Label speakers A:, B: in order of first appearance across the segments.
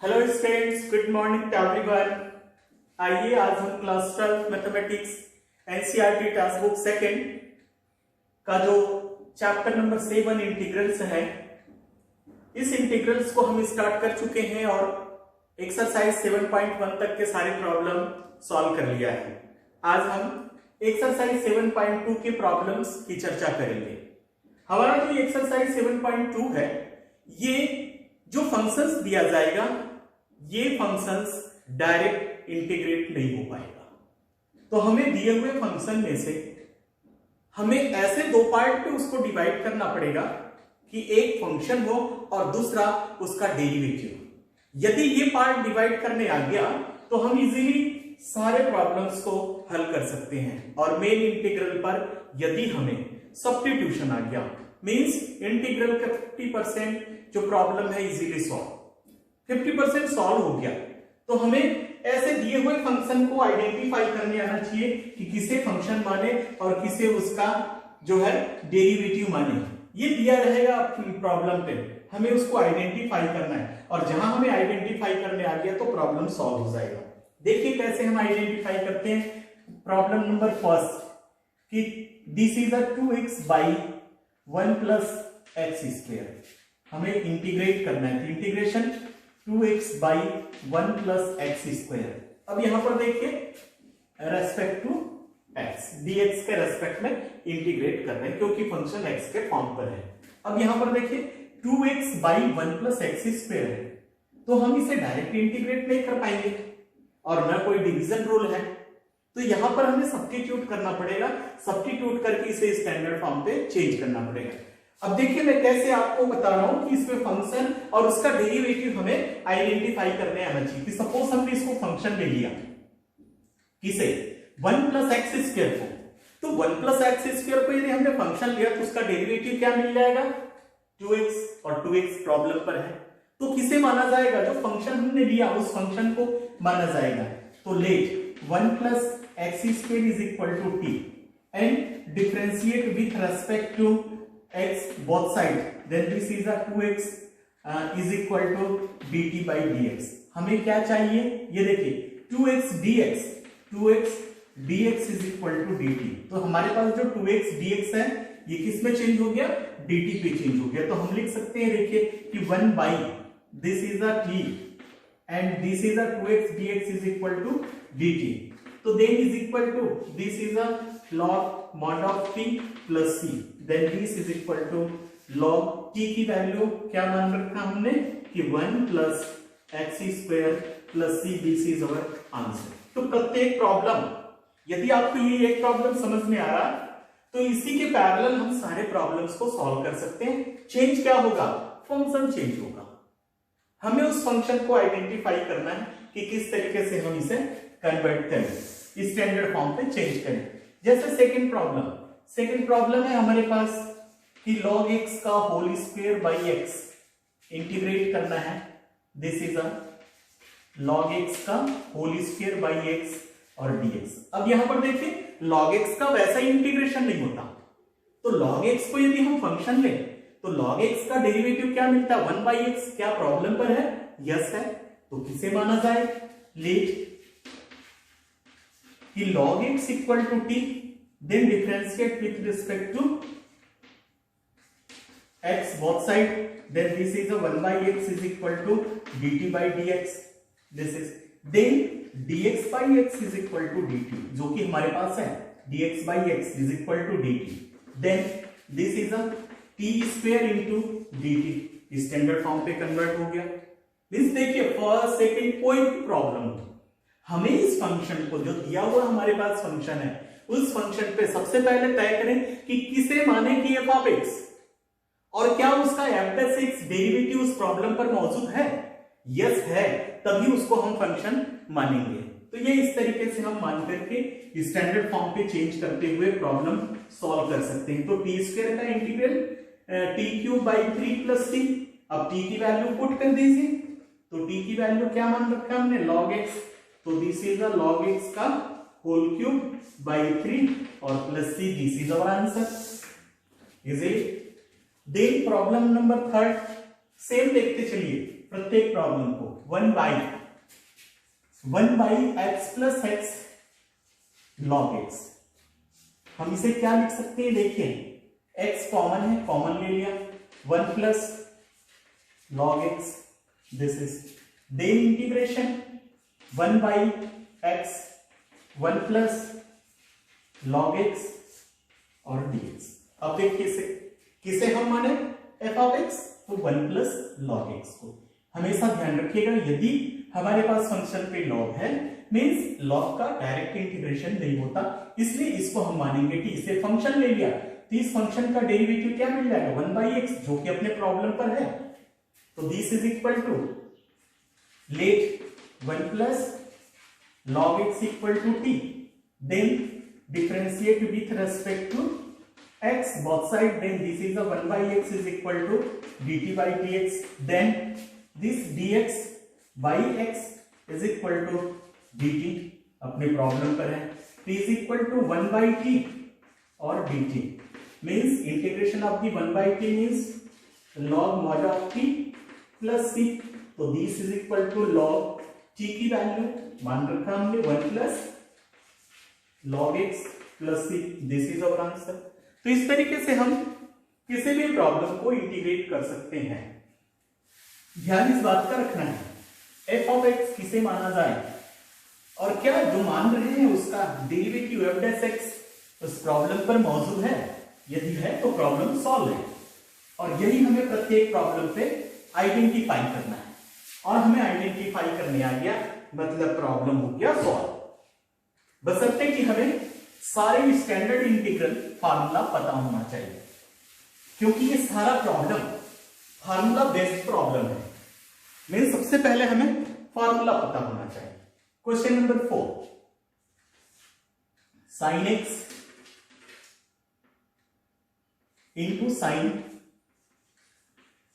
A: Hello students, good morning to everyone. आइए आज हम class 12 mathematics NCERT textbook second का जो चैप्टर नंबर 7 इंटीग्रल्स है, इस इंटीग्रल्स को हम स्टार्ट कर चुके हैं और एक्सरसाइज 7.1 तक के सारे प्रॉब्लम सॉल्व कर लिया है। आज हम एक्सरसाइज 7.2 के प्रॉब्लम्स की चर्चा करेंगे। हमारा जो एक्सरसाइज 7.2 है, ये जो फंक्शंस दिया जाएगा, ये फंक्शंस डायरेक्ट इंटीग्रेट नहीं हो पाएगा। तो हमें दिए हुए फंक्शन में से हमें ऐसे दो पार्ट पे उसको डिवाइड करना पड़ेगा कि एक फंक्शन हो और दूसरा उसका डेरिवेटिव। यदि ये पार्ट डिवाइड करने आ गया तो हम इजीली सारे प्रॉब्लम्स को हल कर सकते हैं। और मेन इंटीग्रल पर यदि हमें सब्स्टिट्यूशन आ गया, मींस इंटीग्रल का 50% जो प्रॉब्लम है इजीली सॉल्व, 50% सॉल्व हो गया, तो हमें ऐसे दिए हुए फंक्शन को आइडेंटिफाई करने आना चाहिए कि किसे फंक्शन माने और किसे उसका जो है डेरिवेटिव माने। ये दिया रहेगा प्रॉब्लम पे, हमें उसको आइडेंटिफाई करना है और जहां हमें आइडेंटिफाई करने आ गया तो प्रॉब्लम सॉल्व हो जाएगा। देखिए कैसे हम आइडेंटिफाई करते हैं। प्रॉब्लम नंबर फर्स्ट कि this is a 2x by 1 plus x square, हमें इंटीग्रेट करना है। Integration 2x by 1 plus x square. अब यहां पर देखिए रेस्पेक्ट टू x, dx के रेस्पेक्ट में इंटीग्रेट कर रहे हैं क्योंकि फंक्शन x के फॉर्म पर है। अब यहां पर देखिए 2x by 1 plus x square है, तो हम इसे डायरेक्ट इंटीग्रेट नहीं कर पाएंगे और न कोई डिवीजन रूल है, तो यहां पर हमें सब्स्टिट्यूट करना पड़ेगा। सब्स्टिट्यूट करके इसे स्टैंडर्ड फॉर्म पे चेंज करना पड़ेगा। अब देखिए मैं कैसे आपको बता रहा हूं कि इसमें फंक्शन और उसका डेरिवेटिव हमें आइडेंटिफाई करने आना चाहिए। कि सपोज हमने इसको फंक्शन ले लिया, किसे 1 प्लस एक्स स्क्वायर को, तो 1 प्लस एक्स स्क्वायर को यदि हमने फंक्शन लिया तो उसका डेरिवेटिव क्या मिल जाएगा 2x, और 2x प्रॉब्लम पर है तो किसे माना जाएगा, जो फंक्शन हमने लिया उस फंक्शन को माना जाएगा। तो let 1 plus x square is equal to t and differentiate with respect to x both side, then this is a 2x is equal to dt by dx। हमें क्या चाहिए, ये देखिए 2x dx is equal to dt। तो हमारे पास जो 2x dx है ये किस में चेंज हो गया, dt पे चेंज हो गया। तो हम लिख सकते हैं, देखिए कि 1 by this is a t and this is a 2x dx is equal to dt। तो then is equal to this is a log mod of t plus c, then this is equal to log t की value क्या मान रखा हमने कि 1 plus x square plus c, this is our answer. तो प्रत्येक problem, यदि आपको ये एक प्रॉब्लम समझ में आ रहा तो इसी के पैरेलल हम सारे प्रॉब्लम्स को सॉल्व कर सकते हैं। चेंज क्या होगा, फंक्शन चेंज होगा। हमें उस फंक्शन को आइडेंटिफाई करना है कि किस तरीके से हम इसे कन्वर्ट करें, स्टैंडर्ड फॉर्म पे चेंज करें। जैसे सेकंड प्रॉब्लम है हमारे पास कि log x का whole square by x integrate करना है। This is a log x का होल स्क्वायर बाई x और dx। अब यहां पर देखिए log x का वैसा ही इंटीग्रेशन नहीं होता, तो log x को यदि हम फंक्शन लें तो log x का डेरिवेटिव क्या मिलता है 1 बाई x। क्या प्रॉब्लम पर है, यस है, तो किसे माना जाए, लेट कि log x equal to t, then differentiate with respect to x both side, then this is a 1 by x is equal to dt by dx, this is then dx by x is equal to dt, जो कि हमारे पास है dx by x is equal to dt, then this is a t square into dt, standard form पे convert हो गया। Means देखिए first second कोई भी प्रॉब्लम, हमें इस फंक्शन को जो दिया हुआ हमारे पास फंक्शन है उस फंक्शन पे सबसे पहले तय करें कि किसे माने कि f ऑफ x, और क्या उसका f(x) डेरिवेटिव उस प्रॉब्लम पर मौजूद है, यस है, तभी उसको हम फंक्शन मानेंगे। तो ये इस तरीके से हम मान करके स्टैंडर्ड फॉर्म पे चेंज करते हुए प्रॉब्लम सॉल्व कर सकते हैं। तो टी स्क्वायर का integral T cube by 3 plus T, अब टी की वैल्यू पुट कर दीजिए, तो टी की वैल्यू क्या मान रखा हमने log x, तो this is a log x का होल क्यूब बाई 3 और plus c, this is our answer. Is it. Then problem number third, same देखते चलिए। प्रत्येक प्रॉब्लम को 1/x plus x log x। हम इसे क्या लिख सकते हैं, देखिए x कॉमन है, कॉमन ले लिया, 1 plus log x, this is then integration 1/x 1 plus log x और dx। अब देखिए किसे हम माने f ऑफ x, तो 1 प्लस log x को। हमेशा ध्यान रखिएगा यदि हमारे पास फंक्शन पे log है मींस log का डायरेक्ट इंटीग्रेशन नहीं होता, इसलिए इसको हम मानेंगे कि इसे फंक्शन ले लिया तो इस फंक्शन का डेरिवेटिव क्या मिल जाएगा 1/x, जो कि अपने प्रॉब्लम पर है। तो this is equal to let 1 plus log x equal to t, then differentiate with respect to x both side, then this is a 1/x is equal to dt by dx, then this dx by x is equal to dt, अपने problem पर है, t is equal to 1/t और dt means integration of the 1/t means log mod of t plus c, तो this is equal to log t की value मान रखा हमने 1 plus log x plus c, this is our answer। तो इस तरीके से हम किसी भी प्रॉब्लम को इंटीग्रेट कर सकते हैं। ध्यान इस बात का रखना है f ऑफ x किसे माना जाए और क्या जो मान रहे हैं उसका डेरिवेटिव f डैश x उस प्रॉब्लम पर मौजूद है, यदि है तो प्रॉब्लम सॉल्व है। और यही हमें प्रत्येक प्रॉब्लम पे आइडेंटिफाई करना है, और हमें आइडेंटिफाई करने आ गया मतलब प्रॉब्लम हो गया सॉल्व। बशर्ते कि हमें सारे स्टैंडर्ड इंटीग्रल फार्मूला पता होना चाहिए, क्योंकि ये सारा प्रॉब्लम फार्मूला बेस्ड प्रॉब्लम है। मेरे सबसे पहले हमें फार्मूला पता होना चाहिए। Question number 4, sine x into sine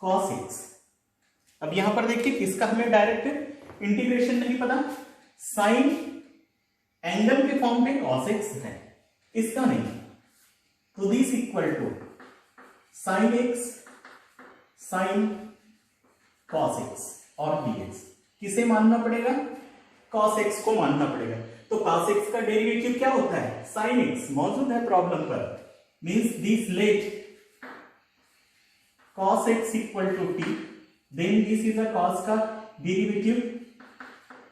A: cos x. अब यहां पर देखिए किसका हमें डायरेक्ट इंटीग्रेशन नहीं पता, साइन एंगल के फॉर्म में cos x है, इसका नहीं, तो this equal to sine x sine cos x और dx। किसे मानना पड़ेगा, cos x को मानना पड़ेगा। तो cos x का डेरिवेटिव क्या होता है, sin x, मौजूद है प्रॉब्लम पर, means this let cos x equal to t, then this is a cos का derivative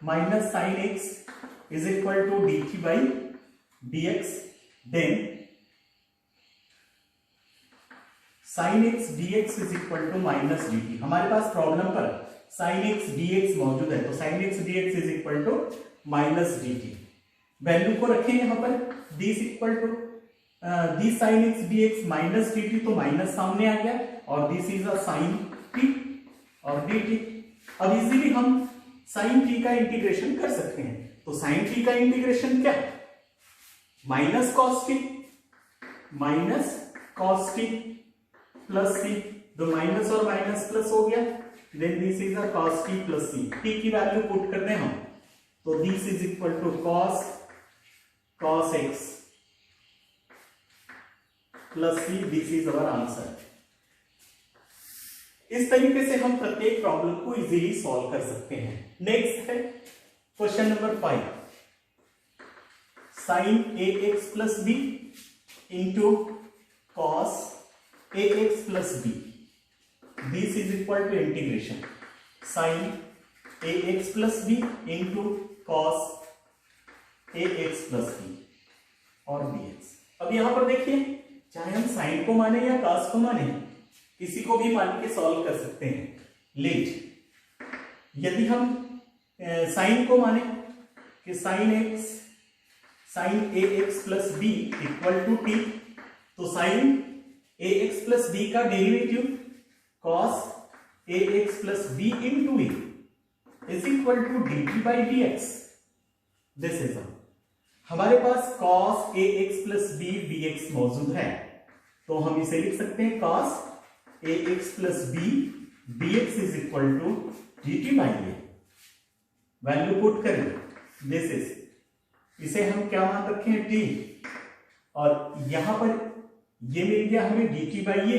A: minus sin x is equal to dt by dx, then sin x dx is equal to minus dt। हमारे पास problem पर sin x dx मौजूद है, तो sin x dx is equal to minus dt। Value को रखें यहां पर, this equal to this sin x dx minus dt, तो माइनस सामने आ गया, और this is a sin t और dt। अब इजीली हम sin t का इंटीग्रेशन कर सकते हैं। तो साइन टी का इंटीग्रेशन क्या, minus cos t plus c, दो माइनस और माइनस प्लस हो गया, then this is a cos t plus c. T की वैल्यू पुट करते हैं हम, तो this is equal to cos x plus c, this is our answer. इस तरीके से हम प्रत्येक प्रॉब्लम को इजीली सॉल्व कर सकते हैं। नेक्स्ट है question number 5, sine a x plus b into cos a x plus b, this is equal to integration sine a x plus b into cos a x plus b और b x. अब यहां पर देखिए, चाहे हम sign को माने या कॉस को माने, किसी को भी मान के सॉल्व कर सकते हैं। लेट यदि हम साइन को माने कि sine a x plus b equal to t, तो sine a x plus b का derivative cos a x plus b into a is equal to d t by d x. This is हमारे पास cos a x plus b d x मौजूद है, तो हम इसे लिख सकते हैं cos a x plus b d x is equal to d t by a. Value put करें, दिस इज, इसे हम क्या मान रखे हैं टी, और यहां पर ये मिल गया हमें D t by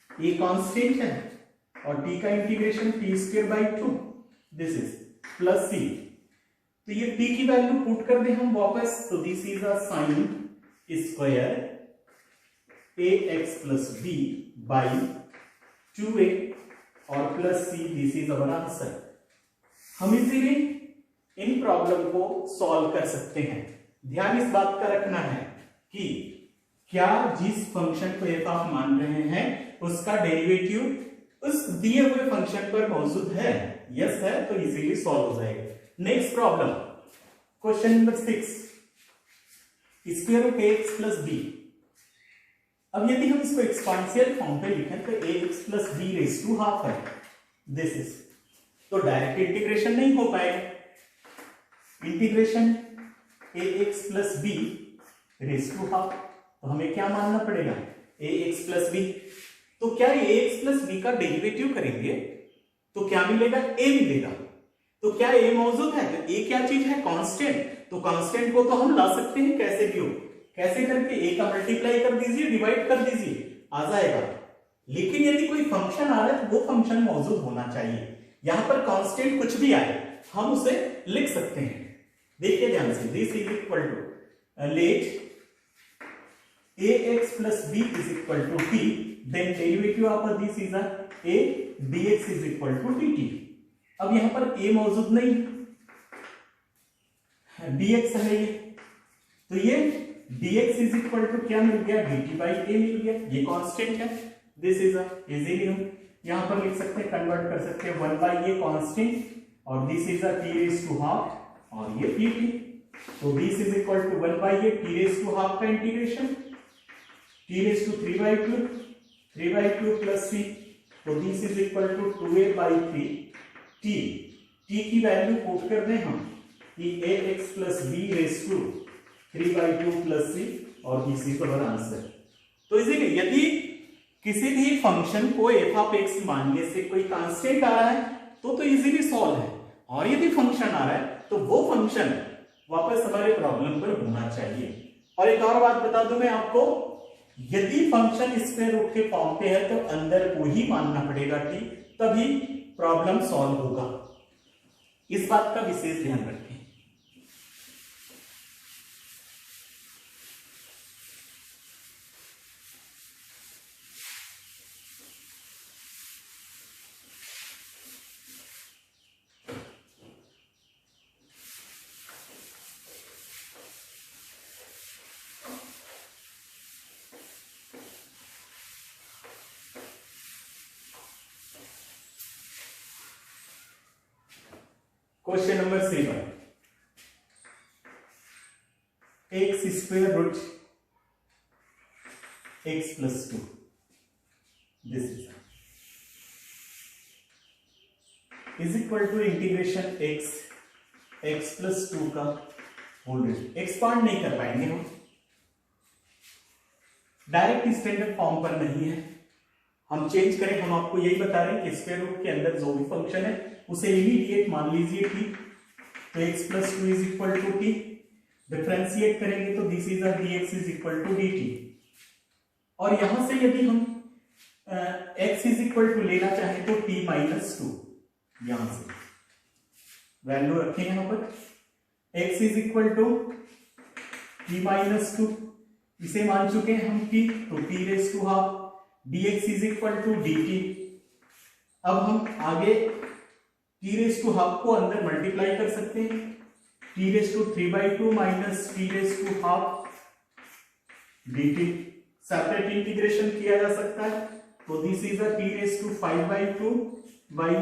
A: a constant है और t का integration t square by 2, this is plus c। तो ये t की वैल्यू पुट कर दे हम वापस, तो this is a sine square ax plus b by 2a और plus c, this is our answer. हम इजीली इन प्रॉब्लम को सॉल्व कर सकते हैं। ध्यान इस बात का रखना है कि क्या जिस फंक्शन को f आप मान रहे हैं उसका डेरिवेटिव उस दिए हुए फंक्शन पर मौजूद है, यस है, तो इजीली सॉल्व हो जाएगा। Next problem, question number 6, square root ax plus b। अब यदि हम इसको एक्सपांशियल फॉर्म पे लिखें तो ax plus b raise to half है, दिस इज, तो डायरेक्ट इंटीग्रेशन नहीं हो पाएगा। Integration ax plus b raise to half, तो हमें क्या मानना पड़ेगा, ax प्लस b। तो क्या ax प्लस b का डेरिवेटिव करेंगे तो क्या मिलेगा, a मिलेगा। तो क्या a मौजूद है, तो a क्या चीज है, कांस्टेंट। तो कांस्टेंट को तो हम ला सकते हैं कैसे भी हो, कैसे करके a का मल्टीप्लाई कर दीजिए, डिवाइड कर दीजिए, आ जाएगा। लेकिन यदि कोई फंक्शन आ रहा है तो वो फंक्शन मौजूद होना चाहिए। यहां पर कांस्टेंट कुछ भी आए हम उसे लिख सकते हैं। देखिए ध्यान से, this is equal to let ax plus b is equal to t, then derivative of this is a dx is equal to dt। अब यहां पर a मौजूद नहीं, dx है ये, तो ये dx is equal to क्या मिल गया, dt by a मिल गया, ये कांस्टेंट है। दिस इज इजीली हम यहां पर लिख सकते हैं, कन्वर्ट कर सकते हैं 1 by a कांस्टेंट और this is t raised to half और ये dt। तो this is equal to 1 by a t raised to half का integration t raised to 3 by 2 plus c, तो this is equal to 2a by 3 t। t की value put कर दें हम कि ax plus b raised to 3 by 2 plus c और this is our answer. तो इसीलिए यदि किसी भी फंक्शन को f ऑफ x मानने से कोई कांस्टेंट आ रहा है तो इजीली सॉल्व है, और यदि फंक्शन आ रहा है तो वो फंक्शन वापस हमारे प्रॉब्लम पर होना चाहिए। और एक और बात बता दूं मैं आपको, यदि फंक्शन स्क्वायर रूट के फॉर्म पे है तो अंदर को ही मानना पड़ेगा t, तभी प्रॉब्लम सॉल्व होगा। इस बात का विशेष ध्यान रखें। Question number 7, x square root x plus 2, this is equal to integration x plus 2 का होल रेज। एक्सपांड नहीं कर पाएंगे हम, डायरेक्ट स्टैंडर्ड फॉर्म पर नहीं है, हम चेंज करें। हम आपको यही बता रहे हैं कि स्क्वायर रूट के अंदर जो भी फंक्शन है उसे इमीडिएट मान लीजिए t, तो x plus 2 is equal to t। Differentiate करेंगे तो this is dx is equal to dt। और यहां से यदि हम x इज इक्वल टू लेना चाहें तो t माइनस 2, यहां से वैल्यू रखें यहां पर x is equal to t minus 2, इसे मान चुके हैं हम t, तो t raise to half, dx is equal to dt। अब हम आगे t रेज टू हाफ को अंदर मल्टीप्लाई कर सकते हैं, t raise to 3 by 2 minus t raise to half dt। Separate integration किया जा सकता है, तो this is t raise to 5 by 2 by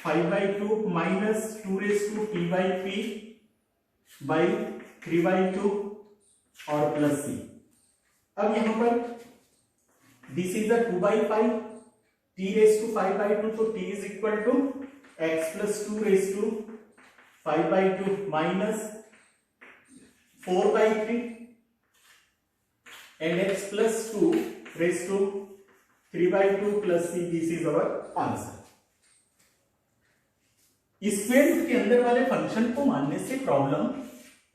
A: 5 by 2 minus 2 raise to t by p by 3 by 2 और प्लस c। अब यहां पर this is 2 by 5, t raise to 5 by 2, तो t is equal to x plus 2 raise to 5 by 2 minus 4 by 3 and x plus 2 raised to 3 by 2 plus c, this is our answer। Square root के अंदर वाले function को मानने से problem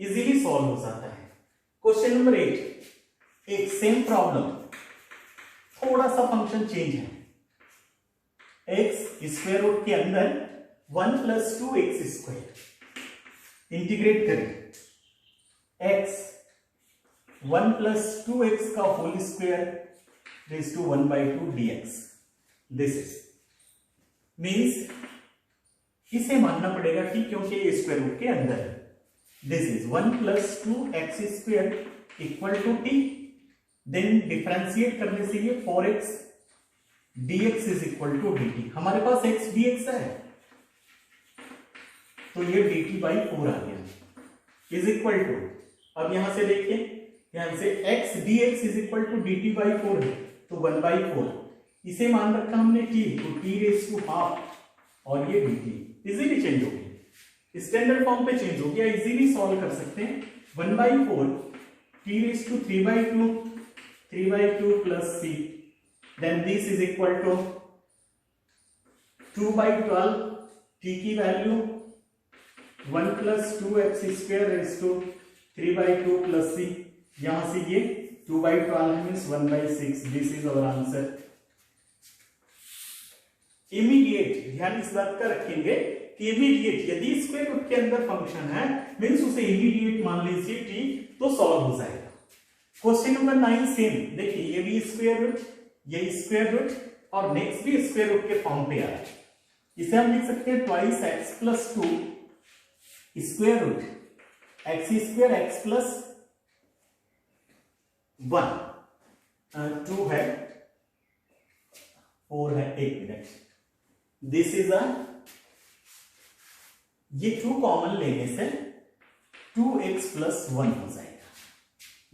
A: easily solve हो जाता है। क्वेश्चन नंबर 8, एक सेम प्रॉब्लम, थोड़ा सा फंक्शन चेंज है। एक्स स्क्वायर रूट के अंदर 1 + 2x², इंटीग्रेट करें x 1 + 2x का whole square raise to 1/2 dx। This is means इसे मानना पड़ेगा कि क्योंकि ये स्क्वायर रूट के अंदर है। This is 1 + 2x² = t, then differentiate करने से ये 4x dx = dt। हमारे पास x dx है तो ये dt/4 आ गया, इज इक्वल टू, अब यहां से देखिए, ध्यान से, x dx = dt/4 है तो 1/4, इसे मान रखा हमने t, तो t⁻½ और ये dt इजीली चेंज हो गया, स्टैंडर्ड फॉर्म पे चेंज हो गया, इजीली सॉल्व कर सकते हैं। 1/4 t⁻³ 3/2 + c, then this is equal to 2/12, t की value 1 + 2x² raise to 3/2 + c, यहां से ये 2/12 means 1/6, this is our answer. Immediate, ध्यान इस बात का रखेंगे कि इमीडिएट यदि स्क्वायर रूट के अंदर फंक्शन है मीन्स उसे इमीडिएट मान लीजिए t, तो सॉल्व हो जाएगा। क्वेश्चन नंबर 9 सेम, देखिए ये भी स्क्वायर रूट, ये स्क्वायर रूट और नेक्स्ट भी स्क्वायर रूट के फॉर्म पे आ रहा है। इसे हम लिख सकते हैं 2x + 2 square root x² x + 1, 2 है, 4 है, 1 मिनट, दिस इज ये 2 कॉमन लेने से 2x + 1 हो जाएगा,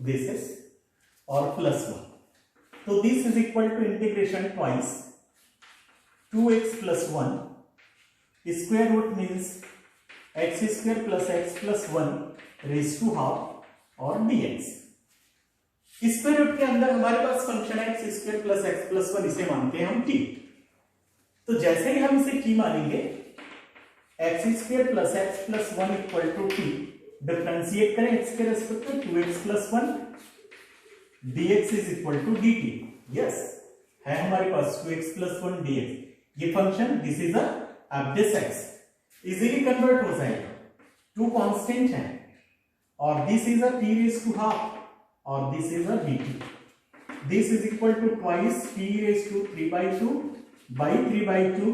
A: दिस इज, और +1, तो this is equal to integration twice 2x + 1 square root means x² + x + 1 raise to ½ और dx। स्क्वायर रूट के अंदर हमारे पास फंक्शन है x² + x + 1, इसे मानते हैं हम t, तो जैसे ही हम इसे t मानेंगे x² + x + 1 = t, डिफरेंशिएट करें x के रेस्पेक्ट में 2x + 1 dx = dt, यस है हमारे पास 2x + 1 dx, ये function, this is this x easily convert हो जाएगा, 2 कांस्टेंट है और दिस इज t⁻½ और this is dt, this is equal to twice t⁻³ 3/2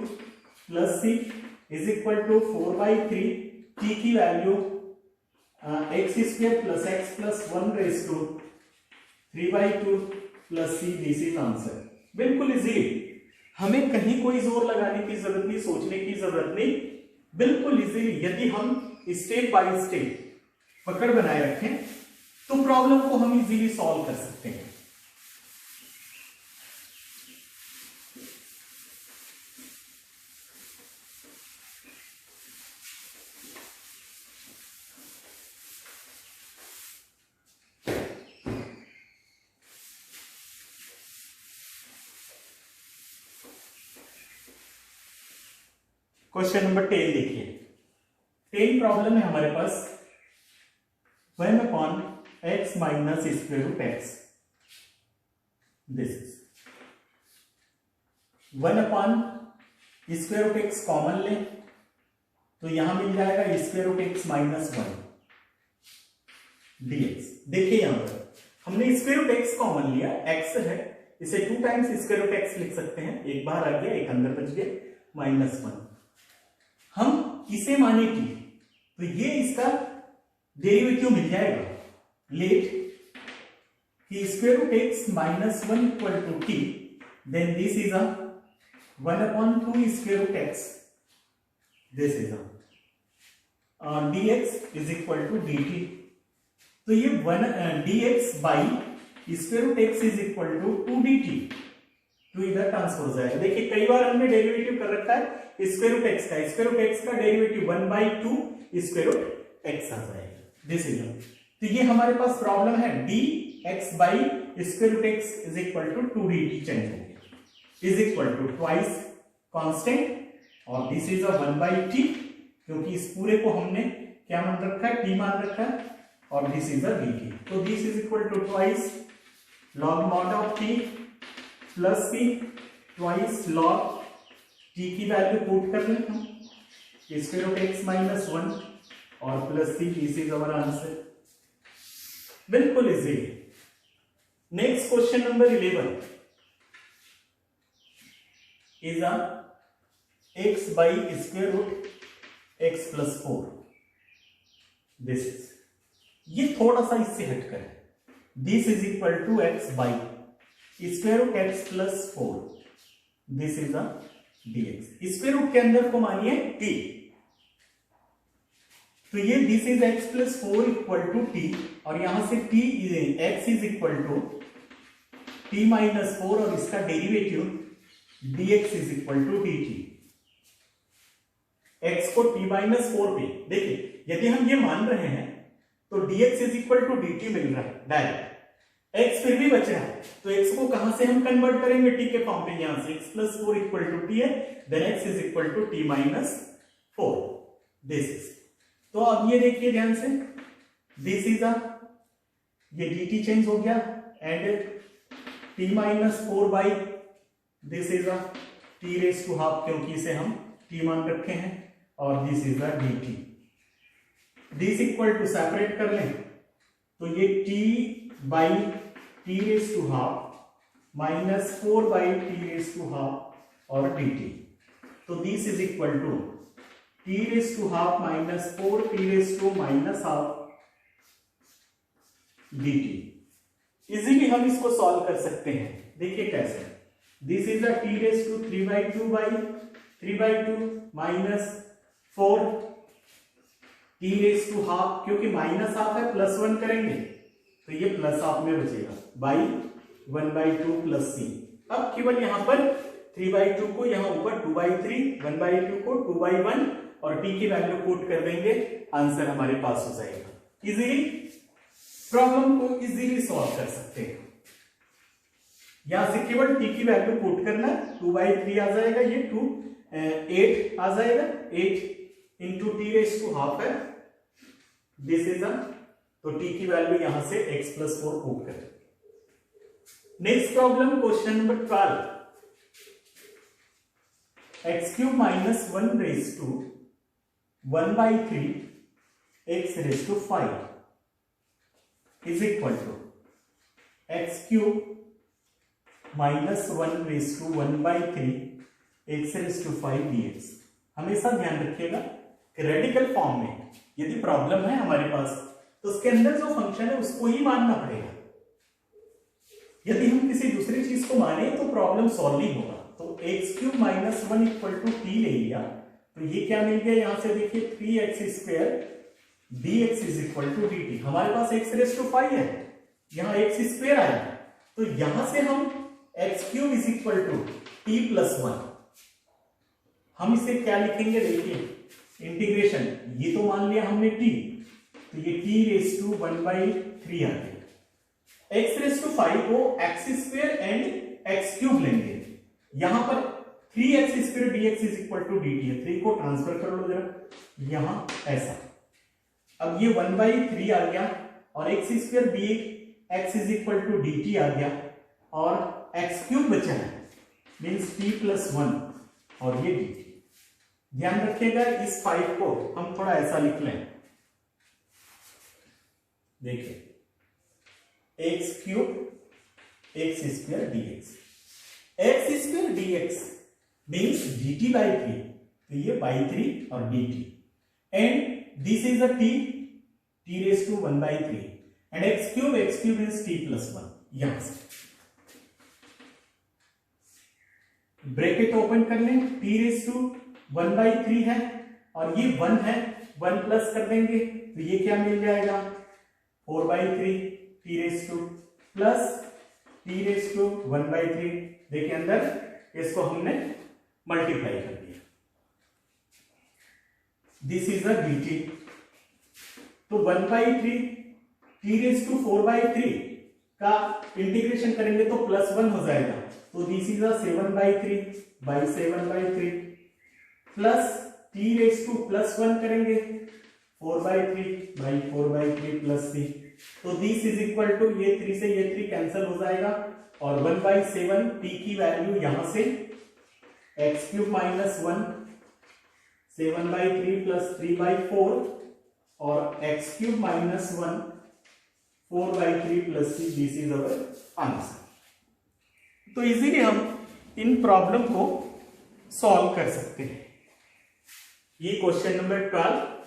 A: + c is equal to 4/3, t की value x² + x + 1 raise to 3/2 + c, this is answer. बिल्कुल easily, हमें कहीं कोई जोर लगाने की जरूरत नहीं, सोचने की जरूरत नहीं, बिल्कुल इजीली यदि हम स्टेप बाय स्टेप पकड़ बनाए रखें तो प्रॉब्लम को हम इजीली सॉल्व कर सकते हैं। क्वेश्चन नंबर 10 देखिए, 10 प्रॉब्लम है हमारे पास, 1/x - √x, this is 1/√x common लें तो यहां मिल जाएगा √x - 1 dx। देखिए यहां पर हमने √x कॉमन लिया, x है, इसे 2 टाइम्स √x लिख सकते हैं, एक बाहर आ गया, एक अंदर बच गया, -1, हम इसे माने t, तो ये इसका डेरिवेटिव मिल जाएगा, लेट कि √x - 1 = t, then this is 1/2 √x, this is dx = dt, तो ये dx by √x = 2dt, तो इधर ट्रांसफर हो जाएगा। देखिए कई बार हमने डेरिवेटिव कर रखा है √x का, √x का डेरिवेटिव 1/2 √x आ जाएगा, दिस इज, तो ये हमारे पास प्रॉब्लम है dx by √x = 2dt change हो गया, is equal to twice constant और दिस इज 1/t, क्योंकि इस पूरे को हमने क्या मान रखा है, t मान रखा है, और दिस इज dt, तो this is equal to twice log mod of t plus c twice log t की वैल्यू पुट कर लें हम, स्क्वायर रूट एक्स माइनस 1 और प्लस c, this is our answer, बिल्कुल easy. Next question number 11 is a x by square root x plus 4, this is, ये थोड़ा सा इससे हटकर है, this is equal to x by square root x plus 4, this is a dx, square root के अंदर को मानिए t, तो ये this is x plus 4 equal to t, और यहां से t x is equal to t minus 4 और इसका derivative dx is equal to dt, x को t माइनस 4 पे, देखिए यदि हम ये मान रहे हैं तो dx is equal to dt मिल रहा है डायरेक्ट, x फिर भी बच रहा है, तो x को कहां से हम कन्वर्ट करेंगे, t के फॉर्म पे, यहां से x plus 4 equal to t है, then x is equal to t minus 4, this is, तो अब ये देखिए ध्यान से, दिस इज अ, ये dt चेंज हो गया and t minus 4 by this is a t raise to half, क्योंकि इसे हम t मान रखे हैं, और this is a dt, this equal to separate कर लें तो ये t by t raise to half minus 4 by t raise to half और dt, तो this is equal to t raise to half minus 4 t raise to minus half dt। Easily हम इसको solve कर सकते हैं, देखिए कैसे, this is a t raise to 3/2 minus 4 t raise to half, क्योंकि माइनस हाफ है प्लस 1 करेंगे तो ये प्लस हाफ में बचेगा, बाई 1/2 प्लस सी, अब केवल यहां पर 3/2 को यहां ऊपर 2/3, 1/2 को 2/1 और t की वैल्यू पुट कर देंगे, आंसर हमारे पास हो जाएगा। इजीली प्रॉब्लम को इजीली सॉल्व कर सकते हैं, यहां से केवल t की वैल्यू पुट करना, 2/3 आ जाएगा, ये 8 आ जाएगा, 8 into t raise to half है, दिस इज अ, तो t की वैल्यू यहां से x प्लस 4 पुट करें। Next problem question number 12, x cube minus 1 raise to 1/3 x raise to 5 is equal to x cube minus 1 raise to 1/3 x raise to 5 dx। हमेशा ध्यान रखिएगा कि radical form में यदि प्रॉब्लम है हमारे पास तो उसके अंदर जो फंक्शन है उसको ही मानना पड़ेगा, यदि हम किसी दूसरी चीज को माने तो प्रॉब्लम सॉल्व नहीं होगा। तो x cube minus 1 equal to t ले लिया, तो ये क्या मिल गया, यहां से देखिए 3x² dx is equal to dt, हमारे पास x रेज टू 5 है, यहां x² आया, तो यहां से हम x cube is equal to t plus 1, हम इसे क्या लिखेंगे, देखिए इंटीग्रेशन, ये तो मान लिया हमने t, तो ये t रेज टू 1/3 आ गया, x रेज टू 5 को x² एंड x क्यूब लेंगे, यहां पर 3x² dx is equal to dt है, 3 को ट्रांसफर कर लो जरा यहां ऐसा, अब ये 1/3 आ गया और x² dx is equal to dt आ गया और x क्यूब बचा है मींस t प्लस 1 और ये dt। ध्यान रखिएगा इस 5 को हम थोड़ा ऐसा लिख लें, देखिए x cube x² dx, x² dx means dt by 3, तो ये by 3 और dt and this is a t raise to 1/3 and x cube is t plus 1, यहां से ब्रैकेट ओपन कर लें, t रेज टू 1/3 है और ये 1 है, 1 प्लस कर देंगे तो ये क्या मिल जाएगा 4/3 t raise to plus t raise to 1/3, देखिए अंदर इसको हमने मल्टीप्लाई कर दिया, दिस इज अ dt, तो 1/3 t रेज टू 4/3 का इंटीग्रेशन करेंगे तो प्लस 1 हो जाएगा, तो this is a 7/3 by 7/3 plus t raise to plus 1 करेंगे 4/3 बाई 4/3 प्लस c, तो दिस इज इक्वल टू ये 3 से ये 3 कैंसिल हो जाएगा और 1/7 t की वैल्यू यहां से एक्स क्यूब माइनस 1 7/3 प्लस 3/4 और x cube minus 1 4/3 plus 3. This is our answer. तो इजीली हम इन प्रॉब्लम को सॉल्व कर सकते हैं. ये क्वेश्चन नंबर 12.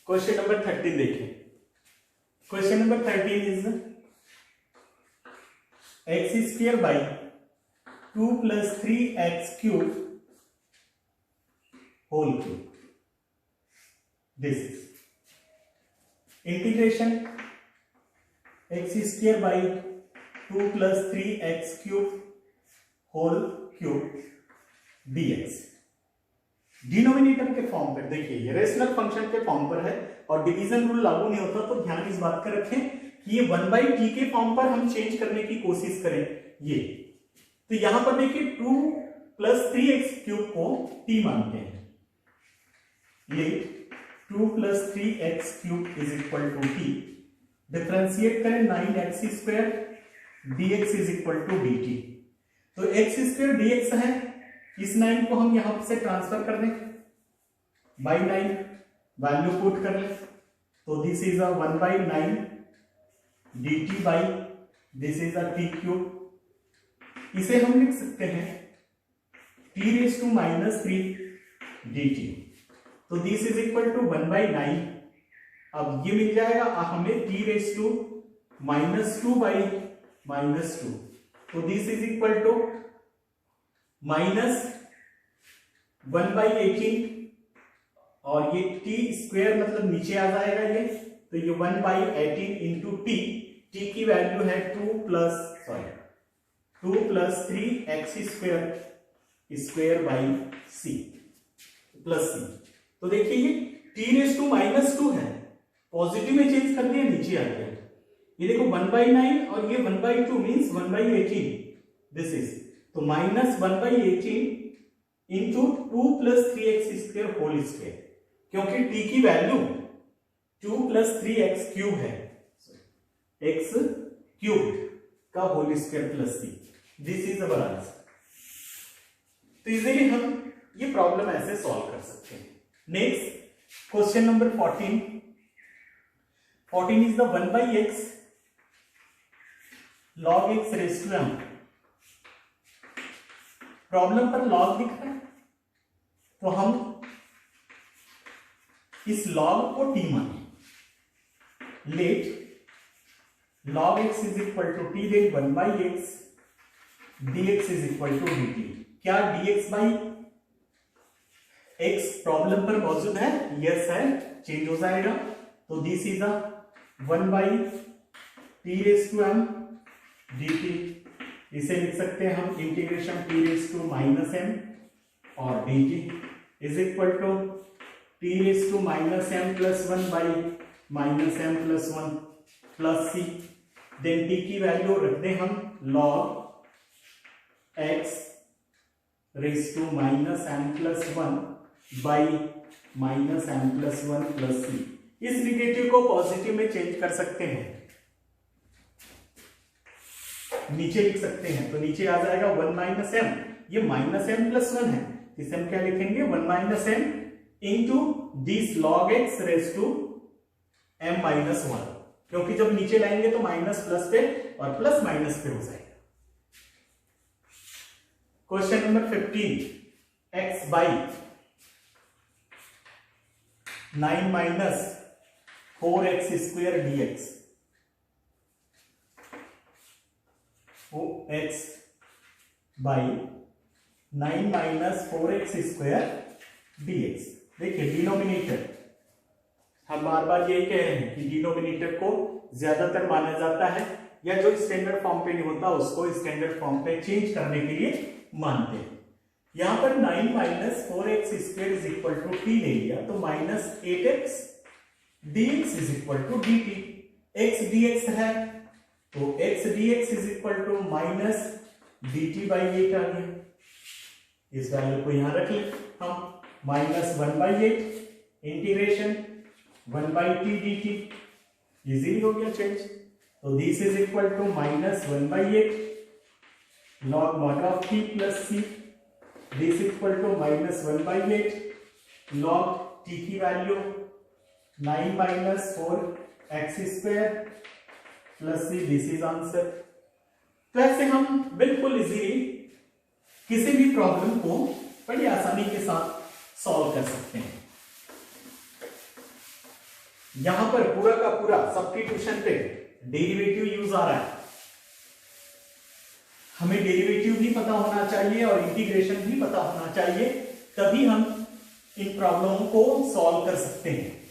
A: क्वेश्चन नंबर 13 देखिए. Question number 13 is x square by 2 plus 3x cube whole cube. This is integration x square by 2 plus 3x cube whole cube dx. Denominator के form पर देखिए, ये रेशनल फंक्शन के form पर है और division rule लागू नहीं होता, तो ध्यान इस बात का रखें कि ये 1/t के फॉर्म पर हम चेंज करने की कोशिश करें. ये तो यहां पर देखिए 2 प्लस 3x क्यूब को t मानते हैं. ये 2 plus 3x cube is equal to t. Differentiate करें 9x square dx is equal to dt. तो x स्क्वायर dx है, इस 9 को हम यहां से ट्रांसफर कर दें बाई 9, वैल्यू पुट कर लें, तो this is a 1/9 dt by this is a t cube. इसे हम लिख सकते हैं t raise to minus 3 dt. तो दिस इज इक्वल टू 1/9. अब ये मिल जाएगा हमें t raise to minus 2 by minus 2. तो this is equal to minus 1/18 और ये t स्क्वायर मतलब नीचे आ जाएगा ये, तो ये 1/18 इंटू t. t की वैल्यू है 2 plus 3x square by c plus c. तो देखिए ये t रेज टू माइनस 2 है, पॉजिटिव में चेंज कर दिया, नीचे आ गया. ये देखो 1/9 और ये 1/2 मीन्स 1/18. दिस इज तो minus 1/18 into 2 plus 3x square whole square, क्योंकि t की वैल्यू 2 प्लस 3x क्यूब है, x क्यूब का whole square plus c. This is our answer. तो इजीली हम ये प्रॉब्लम ऐसे सॉल्व कर सकते हैं. Next question number 14. 14 is the 1/x log x raise to m. Problem पर लॉग दिख रहा है, तो हम इस लॉग को t माने. Let log x is equal to t, then 1/x dx is equal to dt. क्या dx बाई x प्रॉब्लम पर मौजूद है? यस है, चेंज हो जाएगा. तो this is a 1/t raise to m dt. इसे लिख सकते हैं हम integration t raise to minus m और dt is equal to t raise to minus m plus 1 by minus m plus 1 plus c. Then t की value रख दें हम log x raise to minus m plus 1 by minus m plus 1 plus c. इस negative को positive में change कर सकते हैं, नीचे लिख सकते हैं, तो नीचे आ जाएगा 1 माइनस m. ये माइनस m प्लस 1 है, इसे हम क्या लिखेंगे 1 minus m into this log x raise to m minus 1, क्योंकि जब नीचे लाएंगे तो माइनस प्लस पे और प्लस माइनस पे हो जाएगा. Question number 15. x by 9 minus 4x square dx. x by 9 minus 4x square dx. देखिए डिनोमिनेटर, हम बार बार यही कह रहे हैं कि डिनोमिनेटर को ज्यादातर माना जाता है या जो स्टैंडर्ड फॉर्म पे नहीं होता उसको स्टैंडर्ड फॉर्म पे चेंज करने के लिए मानते हैं. यहां पर 9 minus 4x square is equal to t ले लिया, तो minus 8x dx is equal to dt। x dx है तो x dx is equal to minus dt by 8 आ गया। इस वैल्यू को यहां रख ले हम, minus 1/8 integration 1/t dt, easily हो गया चेंज। तो this is equal to minus 1/8 log mod of t plus c, this equal to minus 1/8 log t की value 9 minus 4x square plus c, this is answer. तो ऐसे हम बिल्कुल easily किसी भी प्रॉब्लम को बड़ी आसानी के साथ सॉल्व कर सकते हैं। यहां पर पूरा का पूरा सब्स्टिट्यूशन पे डेरिवेटिव यूज आ रहा है। हमें डेरिवेटिव भी पता होना चाहिए और इंटीग्रेशन भी पता होना चाहिए, तभी हम इन प्रॉब्लमों को सॉल्व कर सकते हैं।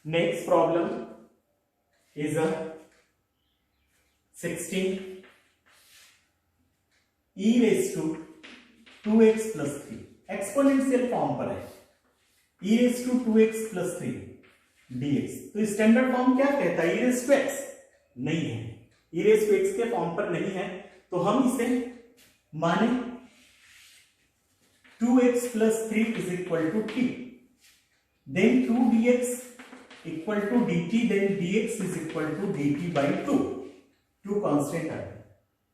A: Next problem is a 16 e raised to 2x plus 3 exponential form पर है, e raised to 2x plus 3 dx। तो स्टैंडर्ड फॉर्म क्या कहता है? e raised to x नहीं है, e raised to x के फॉर्म पर नहीं है, तो हम इसे माने 2x plus 3 is equal to t, then 2 dx equal to dt, then dx is equal to dt by 2 constant आ गया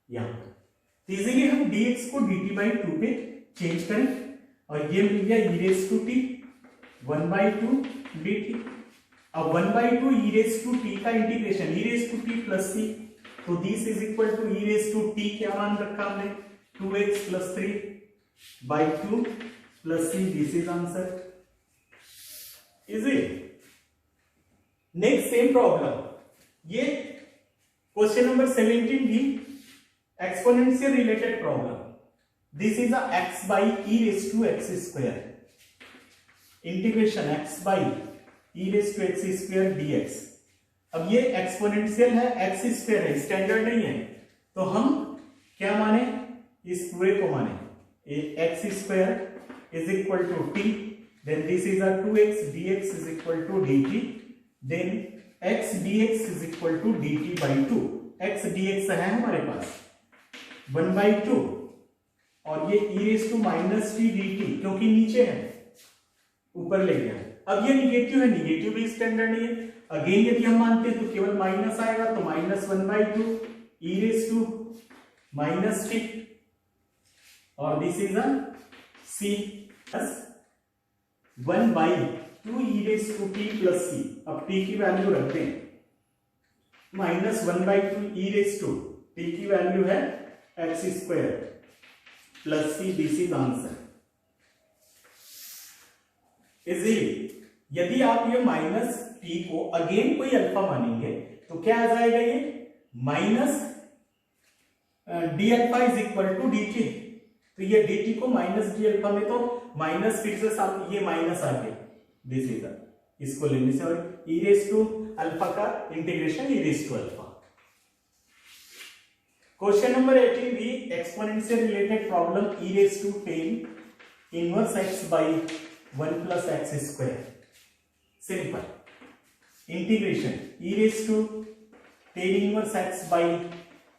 A: यहां पर। इजीली हम dx को dt बाई 2 पे चेंज करें और ये मिल गया e raise to t 1/2 dt। अब 1/2 e रेज टू t का integration e raise to t plus c, तो this is equal to e raise to t क्या मान रखा हमने 2x plus 3 by 2 plus c, this is answer. Easy. Next same problem, ये question number 17 भी exponential related problem. This is a x by e raise to x square, integration x by e raise to x square dx। अब ये exponential है, x square है, standard नहीं है, तो हम क्या माने? इस पूरे को माने x square is equal to t, then this is a 2x dx is equal to dt, then x dx is equal to dt by 2। x dx है हमारे पास 1/2 और ये e raise to minus t dt, क्योंकि नीचे है ऊपर ले गया। अब ये निगेटिव है, निगेटिव भी स्टैंडर्ड नहीं है। अगेन यदि हम मानते हैं तो केवल माइनस आएगा, तो minus 1/2 e raise to minus t और this is a c plus 1/2 e raise to t plus c। अब t की वैल्यू रखते हैं, minus 1/2 e raise to t की वैल्यू है x square plus c, this is answer. Easily यदि आप ये माइनस t को अगेन कोई अल्फा मानेंगे तो क्या आ जाएगा? ये minus d alpha is equal to d T, तो ये dt को माइनस डी अल्फा में तो माइनस फिर से साथ ये माइनस आ गया, दिस इज इसको लेने से, और e रेज टू अल्फा का integration e raise to alpha. Question number 18 भी exponential related problem, e raise to 10 inverse x by 1 plus x square, simple integration e raise to 10 inverse x by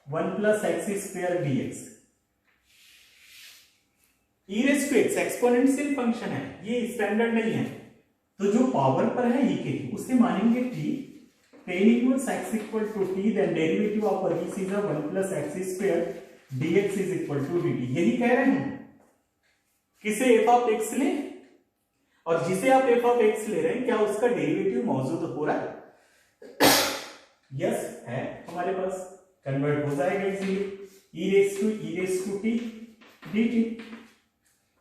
A: 1 plus x square dx। e raise to x exponential function है, ये standard नहीं है, तो जो power पर है e के उसे मानेंगे t, 10 inverse x equal to t, then derivative of this is 1 plus x square dx is equal to dt। यही कह रहे हैं किसे f ऑफ x ले, और जिसे आप f ऑफ x ले रहे हैं क्या उसका डेरिवेटिव मौजूद हो रहा है? यस है, हमारे पास कन्वर्ट हो जाएगा easily. e raise to t dt,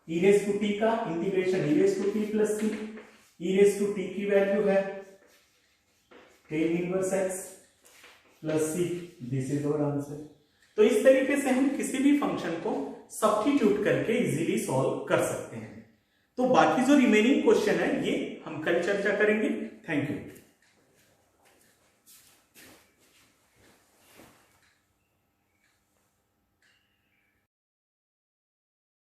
A: e raise to t का integration e raise to t plus c, e raise to t की वैल्यू है 10 inverse x plus c, this is our answer. तो इस तरीके से हम किसी भी फंक्शन को सब्स्टिट्यूट करके इजीली सॉल्व कर सकते हैं। तो बाकी जो रिमेनिंग क्वेश्चन है ये हम कल चर्चा करेंगे। Thank you.